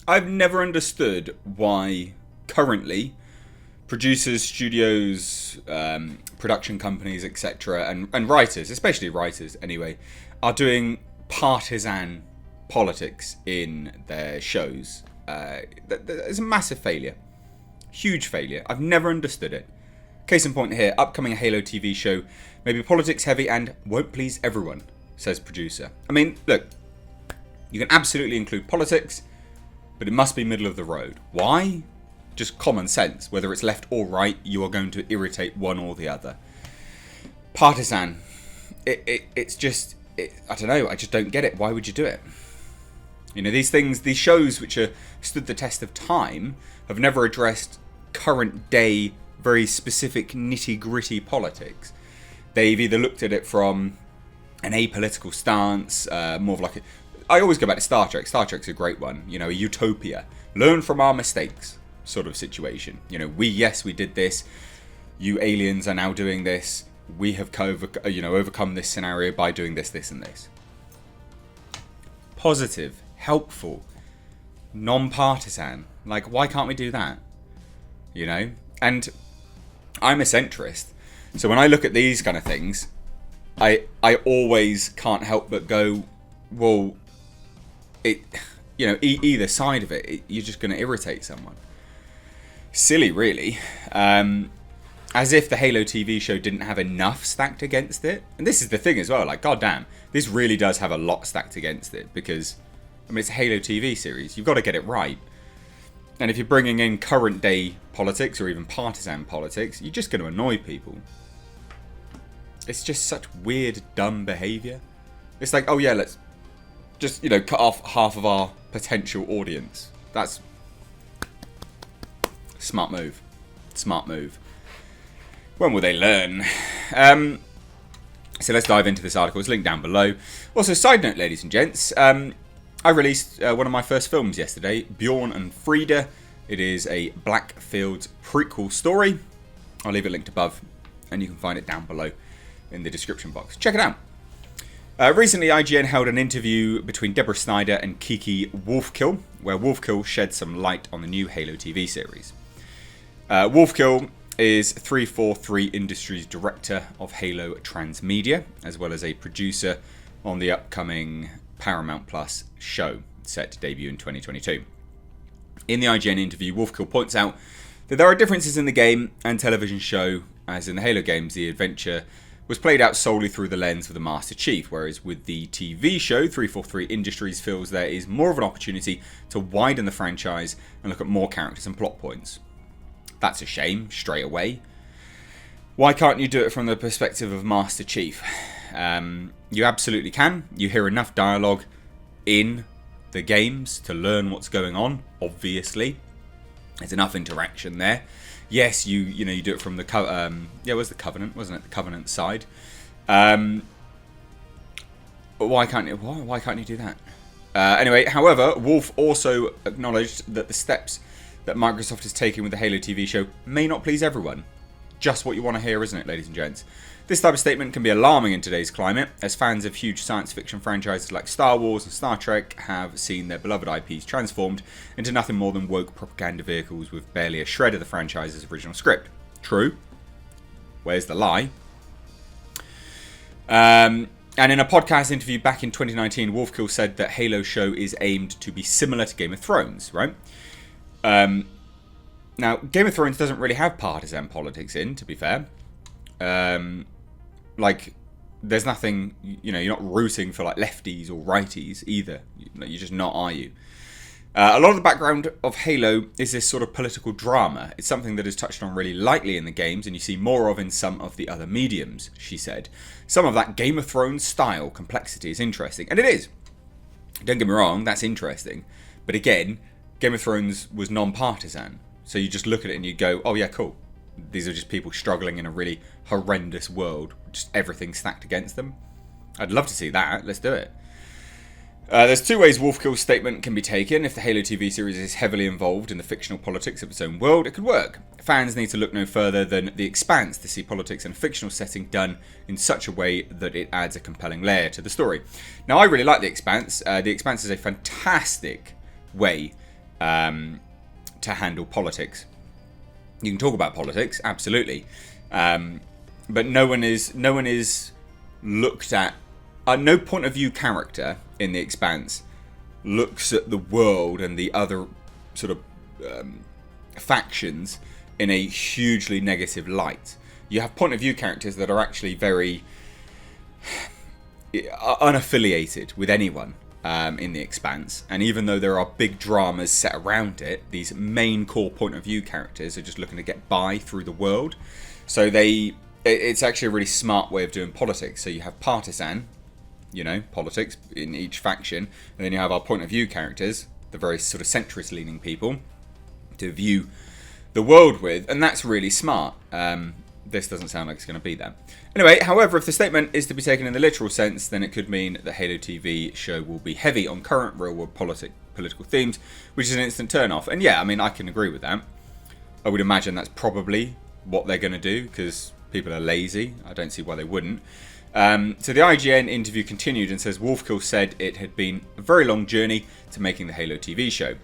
I've never understood why currently producers, studios, production companies, etc., and writers, especially writers anyway, are doing partisan politics in their shows. It's a massive failure. Huge failure. I've never understood it. Case in point here, upcoming Halo TV show may be politics heavy and won't please everyone, says producer. I mean, look, you can absolutely include politics, but it must be middle of the road. Why? Just common sense. Whether it's left or right, you are going to irritate one or the other. Partisan. It's just... I don't know. I just don't get it. Why would you do it? You know, these things, these shows which are stood the test of time have never addressed current day, very specific nitty-gritty politics. They've either looked at it from an apolitical stance, more of like I always go back to Star Trek. Star Trek's a great one. You know, a utopia. Learn from our mistakes sort of situation. You know, we did this. You aliens are now doing this. We have overcome this scenario by doing this, this, and this. Positive, helpful, non-partisan. Like, why can't we do that? You know? And I'm a centrist. So when I look at these kind of things, I always can't help but go, well, either side of it, you're just going to irritate someone. Silly, really. As if the Halo TV show didn't have enough stacked against it. And this is the thing as well, like, goddamn, this really does have a lot stacked against it. Because, I mean, it's a Halo TV series. You've got to get it right. And if you're bringing in current day politics or even partisan politics, you're just going to annoy people. It's just such weird, dumb behaviour. It's like, oh yeah, let's just, cut off half of our potential audience. That's smart move. Smart move. When will they learn? So let's dive into this article. It's linked down below. Also, side note, ladies and gents, I released one of my first films yesterday, Bjorn and Frida. It is a Blackfield prequel story. I'll leave it linked above, and you can find it down below in the description box. Check it out. Recently, IGN held an interview between Deborah Snyder and Kiki Wolfkill, where Wolfkill shed some light on the new Halo TV series. Wolfkill is 343 Industries Director of Halo Transmedia, as well as a producer on the upcoming Paramount Plus show, set to debut in 2022. In the IGN interview, Wolfkill points out that there are differences in the game and television show, as in the Halo games, the adventure was played out solely through the lens of the Master Chief, whereas with the TV show, 343 Industries feels there is more of an opportunity to widen the franchise and look at more characters and plot points. That's a shame, straight away. Why can't you do it from the perspective of Master Chief? You absolutely can. You hear enough dialogue in the games to learn what's going on, obviously. There's enough interaction there. Yes, you do it from the it was the Covenant, wasn't it? The Covenant side. But why can't you do that? Anyway, however, Wolf also acknowledged that the steps that Microsoft is taking with the Halo TV show may not please everyone. Just what you want to hear, isn't it, ladies and gents? This type of statement can be alarming in today's climate, as fans of huge science fiction franchises like Star Wars and Star Trek have seen their beloved IPs transformed into nothing more than woke propaganda vehicles with barely a shred of the franchise's original script. True. Where's the lie? And in a podcast interview back in 2019, Wolfkill said that Halo show is aimed to be similar to Game of Thrones, right? Now, Game of Thrones doesn't really have partisan politics in, to be fair. There's nothing, you're not rooting for like lefties or righties either. You're just not, are you? A lot of the background of Halo is this sort of political drama. It's something that is touched on really lightly in the games, and you see more of in some of the other mediums, she said. Some of that Game of Thrones style complexity is interesting, and it is. Don't get me wrong, that's interesting. But again, Game of Thrones was non-partisan. So you just look at it and you go, oh yeah, cool. These are just people struggling in a really horrendous world. Just everything stacked against them. I'd love to see that. Let's do it. There's two ways Wolfkill's statement can be taken. If the Halo TV series is heavily involved in the fictional politics of its own world, it could work. Fans need to look no further than The Expanse to see politics in a fictional setting done in such a way that it adds a compelling layer to the story. Now, I really like The Expanse. The Expanse is a fantastic way to handle politics. You can talk about politics, absolutely, but no one is looked at. No point of view character in The Expanse looks at the world and the other sort of factions in a hugely negative light. You have point of view characters that are actually very unaffiliated with anyone in The Expanse, and even though there are big dramas set around it, these main core point of view characters are just looking to get by through the world. So it's actually a really smart way of doing politics. So you have partisan, politics in each faction, and then you have our point of view characters, the very sort of centrist leaning people, to view the world with, and that's really smart. This doesn't sound like it's going to be that. Anyway, however, if the statement is to be taken in the literal sense, then it could mean the Halo TV show will be heavy on current real-world political themes, which is an instant turn-off. And yeah, I mean, I can agree with that. I would imagine that's probably what they're going to do, because people are lazy. I don't see why they wouldn't. So the IGN interview continued and says Wolfkill said it had been a very long journey to making the Halo TV show.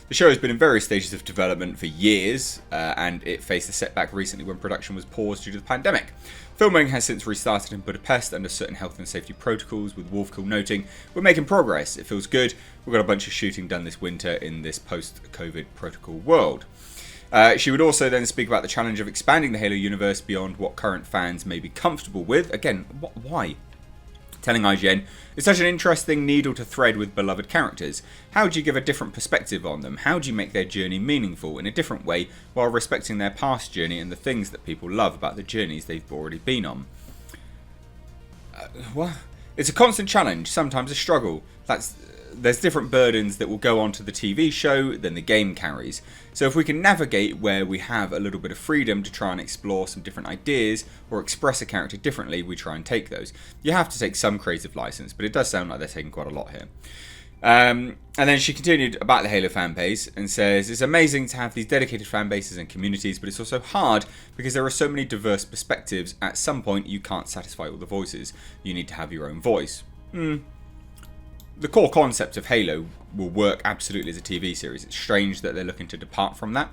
The show has been in various stages of development for years, and it faced a setback recently when production was paused due to the pandemic. Filming has since restarted in Budapest under certain health and safety protocols, with Wolfkill noting, "We're making progress, it feels good, we've got a bunch of shooting done this winter in this post-COVID protocol world." She would also then speak about the challenge of expanding the Halo universe beyond what current fans may be comfortable with. Again, why? Telling IGN, "It's such an interesting needle to thread with beloved characters. How do you give a different perspective on them? How do you make their journey meaningful in a different way while respecting their past journey and the things that people love about the journeys they've already been on?" What? It's a constant challenge, sometimes a struggle. There's different burdens that will go onto the TV show than the game carries. So if we can navigate where we have a little bit of freedom to try and explore some different ideas or express a character differently, we try and take those. You have to take some creative license, but it does sound like they're taking quite a lot here. And then she continued about the Halo fan base and says, "It's amazing to have these dedicated fan bases and communities, but it's also hard because there are so many diverse perspectives. At some point, you can't satisfy all the voices. You need to have your own voice." The core concept of Halo will work absolutely as a TV series. It's strange that they're looking to depart from that.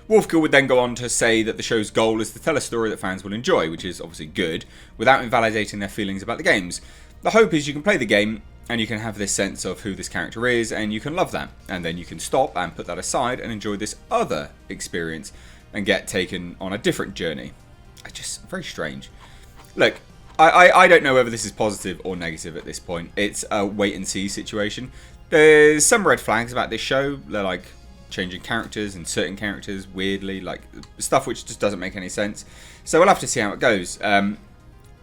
Wolfkill would then go on to say that the show's goal is to tell a story that fans will enjoy, which is obviously good, without invalidating their feelings about the games. The hope is you can play the game and you can have this sense of who this character is and you can love that. And then you can stop and put that aside and enjoy this other experience and get taken on a different journey. It's just very strange. Look, I don't know whether this is positive or negative at this point. It's a wait and see situation. There's some red flags about this show. They're like changing characters and certain characters weirdly, like stuff which just doesn't make any sense. So we'll have to see how it goes,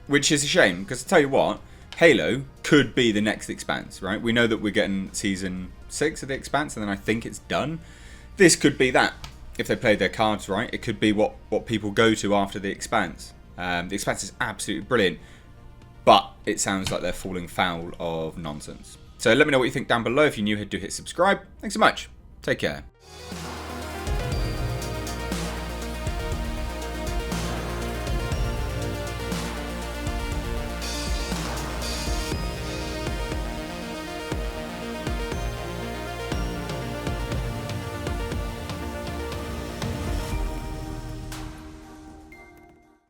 which is a shame because I tell you what, Halo could be the next Expanse, right? We know that we're getting season 6 of the Expanse and then I think it's done. This could be that. If they played their cards right, it could be what people go to after the Expanse. The Expanse is absolutely brilliant, but it sounds like they're falling foul of nonsense. So let me know what you think down below. If you're new here, do hit subscribe. Thanks so much. Take care.